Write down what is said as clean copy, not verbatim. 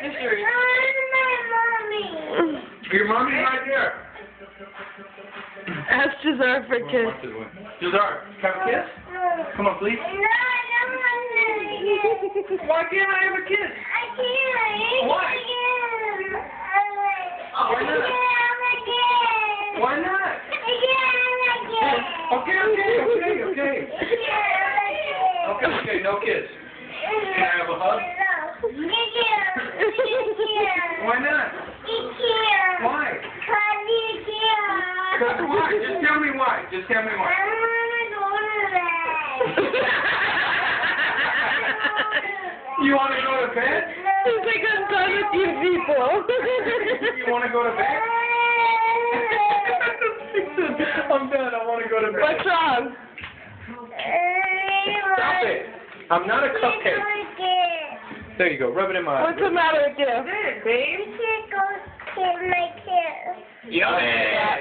Yes, there is. Mommy. Your mommy's right there. Ask Jazar for a kiss. Jazar, have a kiss? Come on, please. No, I don't want to. Why can't I have a kiss? I can't. Why? Why not? Why not? Okay, no kiss. Can I have a hug? Why not? Why? Why? Just tell me why. Just tell me why. You want to go to bed? He's like, I'm done with you people. You want to go to bed? I'm done. I want to go to bed. What's wrong? Stop it. I'm not a cupcake. There you go. Rub it in my eye. What's the matter with you? Good, babe. You should go get my kiss. Yeah.